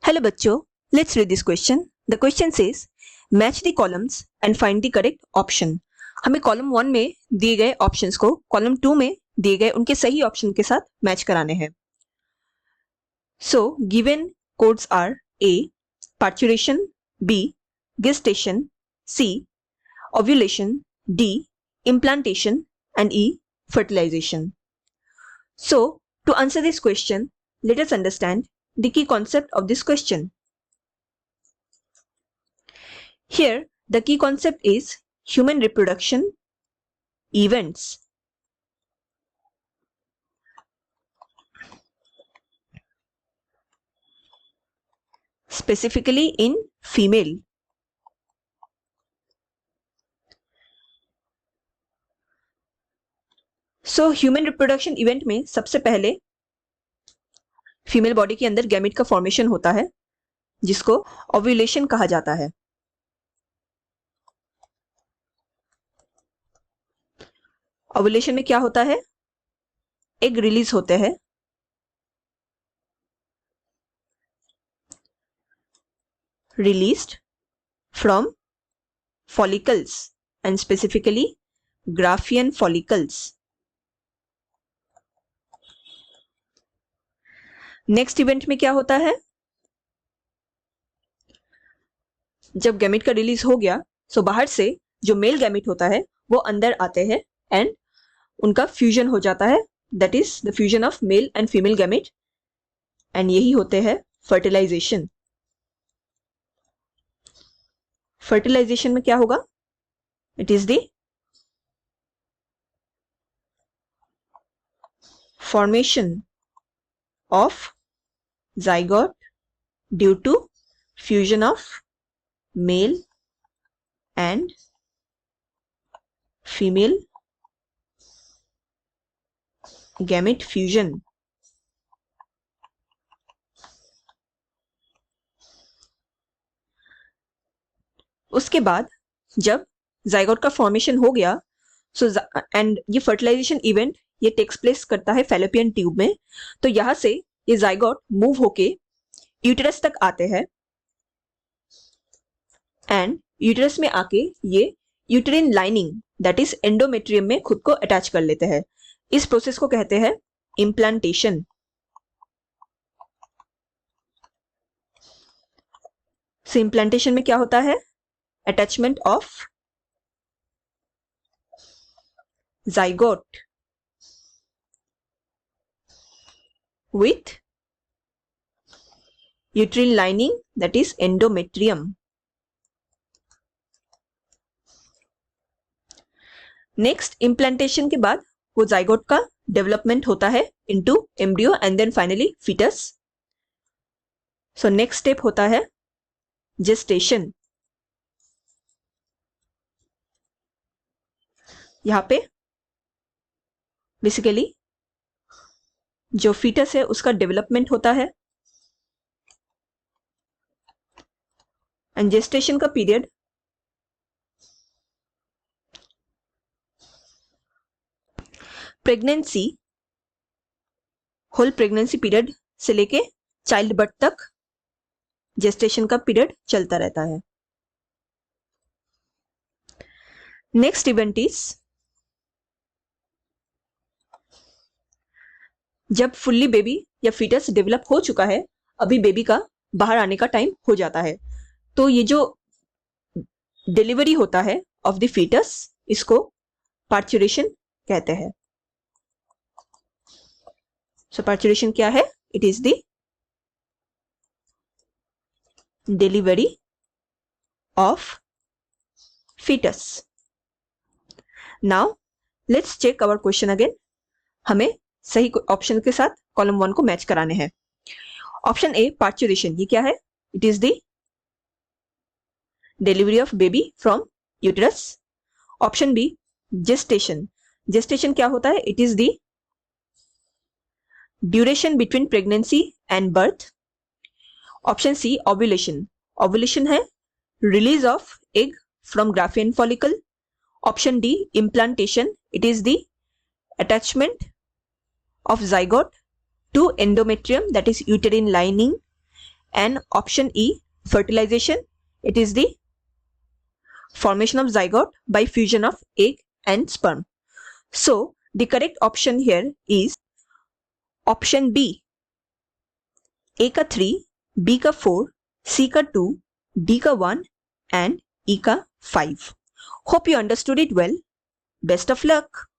Hello बच्चों, let's read this question. The question says match the columns and find the correct option. हमें column 1 में दिए गए options को कॉलम 2 में दिए गए उनके सही ऑप्शन के साथ मैच कराने हैं. So given codes are A parturition, B gestation, C ovulation, D implantation and E fertilization. So to answer this question, let us understand the key concept of this question. Here, the key concept is human reproduction events. Specifically in female. So, human reproduction event में सबसे पहले female body के अंदर gamete का formation होता है जिसको ovulation कहा जाता है. ओव्यूलेशन में क्या होता है? एग रिलीज होते हैं. Released from follicles and specifically Graafian follicles. Next event में क्या होता है? जब गैमेट का रिलीज हो गया सो बाहर से जो मेल गैमेट होता है वो अंदर आते हैं एंड उनका फ्यूजन हो जाता है. That is the fusion of male and female gamete and यही होते हैं फर्टिलाइजेशन. फर्टिलाइजेशन में क्या होगा? It is the formation of zygote due to fusion of male and female gamete fusion. उसके बाद जब जाइगोट का फॉर्मेशन हो गया सो एंड ये फर्टिलाइजेशन इवेंट ये टेक्स प्लेस करता है फैलोपियन ट्यूब में. तो यहां से ये जाइगोट मूव होके यूटेरस तक आते हैं एंड यूटेरस में आके ये यूटेरिन लाइनिंग दैट इज एंडोमेट्रियम में खुद को अटैच कर लेते हैं. इस प्रोसेस को कहते हैं इम्प्लांटेशन. सो इम्प्लांटेशन में क्या होता है? Attachment of zygote with uterine lining that is endometrium. Next implantation के बाद वो जाइगोट का डेवलपमेंट होता है into embryo and then finally foetus. So next step होता है जेस्टेशन. यहां पे बेसिकली जो फीटस है उसका डेवलपमेंट होता है एंड जेस्टेशन का period pregnancy whole pregnancy period से लेके चाइल्ड बर्थ तक जेस्टेशन का पीरियड चलता रहता है. नेक्स्ट इवेंट इज जब फुल्ली बेबी या फीटस डेवलप हो चुका है, अभी बेबी का बाहर आने का टाइम हो जाता है. तो ये जो डिलीवरी होता है ऑफ द फीटस इसको पार्चुरेशन कहते हैं. सो पार्चुरेशन क्या है? It is the delivery of foetus. Now let's check our question again. हमें सही ऑप्शन के साथ कॉलम 1 को मैच कराने हैं. ऑप्शन ए पार्चुरेशन, ये क्या है? It is the delivery of baby from uterus. Option B gestation. Gestation क्या होता है? It is the duration between pregnancy and birth. Option C ovulation. Ovulation है release of egg from graafian follicle. Option D implantation. It is the attachment of zygote to endometrium that is uterine lining. and option E, fertilization. It is the formation of zygote by fusion of egg and sperm. So the correct option here is option B, A का 3, B का 4, C का 2, D का 1 and E का 5. Hope you understood it well. Best of luck.